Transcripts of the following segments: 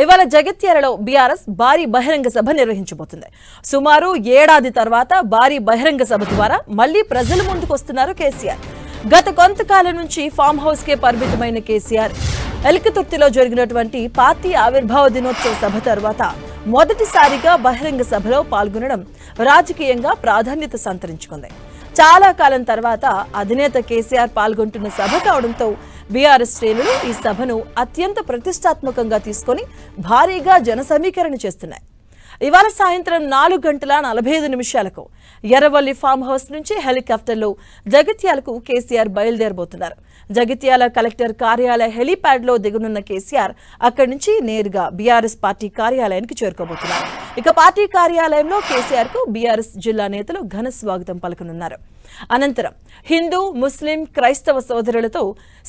ఇవాళ జగిత్యాలలో బీఆర్ఎస్ భారీ బహిరంగ సభ నిర్వహించబోతుంది. సుమారు ఏడాది తర్వాత భారీ బహిరంగ సభ ద్వారా మళ్లీ ప్రజల ముందుకు వస్తున్నారు కేసీఆర్. గత కొంతకాలం నుంచి ఫామ్ హౌస్ కే పరిమితమైన కేసీఆర్ ఎల్కతుర్తిలో జరిగినటువంటి పార్టీ ఆవిర్భావ దినోత్సవ సభ తర్వాత మొదటిసారిగా బహిరంగ సభలో పాల్గొనడం రాజకీయంగా ప్రాధాన్యత సంతరించుకుంది. చాలా కాలం తర్వాత అధినేత కేసీఆర్ పాల్గొంటున్న సభ కావడంతో బీఆర్ఎస్ శ్రేణులు ఈ సభను అత్యంత ప్రతిష్టాత్మకంగా తీసుకుని భారీగా జన సమీకరణ చేస్తున్నాయి. ఇవాళ సాయంత్రం 4:45 ఎర్రవల్లి ఫామ్ హౌస్ నుంచి హెలికాప్టర్లో జగిత్యాలకు కేసీఆర్ బయలుదేరబోతున్నారు. జగిత్యాల కలెక్టర్ కార్యాలయ హెలీప్యాడ్ లో దిగనున్న కేసీఆర్ అక్కడి నుంచి నేరుగా బీఆర్ఎస్ పార్టీ కార్యాలయానికి చేరుకోబోతున్నారు. ఇక పార్టీ కార్యాలయంలో కేసీఆర్ కు బీఆర్ఎస్ జిల్లా నేతలు ఘన స్వాగతం పలకనున్నారు. అనంతరం హిందూ, ముస్లిం, క్రైస్తవ సోదరులతో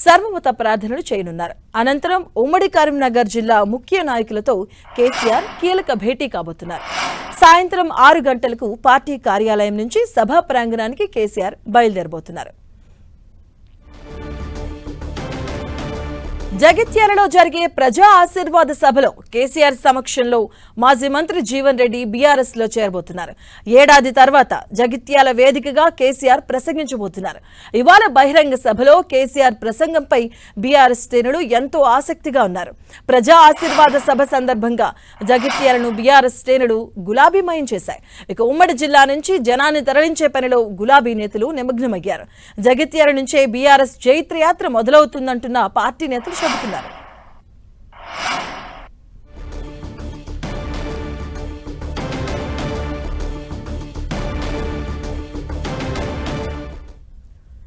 సర్వమత ప్రార్థనలు చేయనున్నారు. అనంతరం ఉమ్మడి కరీంనగర్ జిల్లా ముఖ్య నాయకులతో కేసీఆర్ కీలక భేటీ కాబోతున్నారు. సాయంత్రం 6 గంటలకు పార్టీ కార్యాలయం నుంచి సభా ప్రాంగణానికి కేసీఆర్ బయలుదేరబోతున్నారు. జగిత్యాలలో జరిగే ప్రజా ఆశీర్వాద సభలో కేసీఆర్ సమక్షంలో మాజీ మంత్రి జీవన్ రెడ్డి బీఆర్ఎస్ లో చేరబోతున్నారు. ఏడాది తర్వాత జగిత్యాల వేదికగా కేసీఆర్ ప్రసంగించబోతున్నారు. ఇవాళ బహిరంగ సభలో కేసీఆర్ ప్రసంగంపై బీఆర్ఎస్ శ్రేణులు ఎంతో ఆసక్తిగా ఉన్నారు. ప్రజా ఆశీర్వాద సభ సందర్భంగా జగిత్యాలను బీఆర్ఎస్ శ్రేణులు గులాబీమయం చేశాయి. ఇక ఉమ్మడి జిల్లా నుంచి జనాన్ని తరలించే పనిలో గులాబీ నేతలు నిమగ్నమయ్యారు. జగిత్యాల నుంచే బీఆర్ఎస్ జైత్రయాత్ర మొదలవుతుందంటున్న పార్టీ నేతలు చెబుతున్నారు.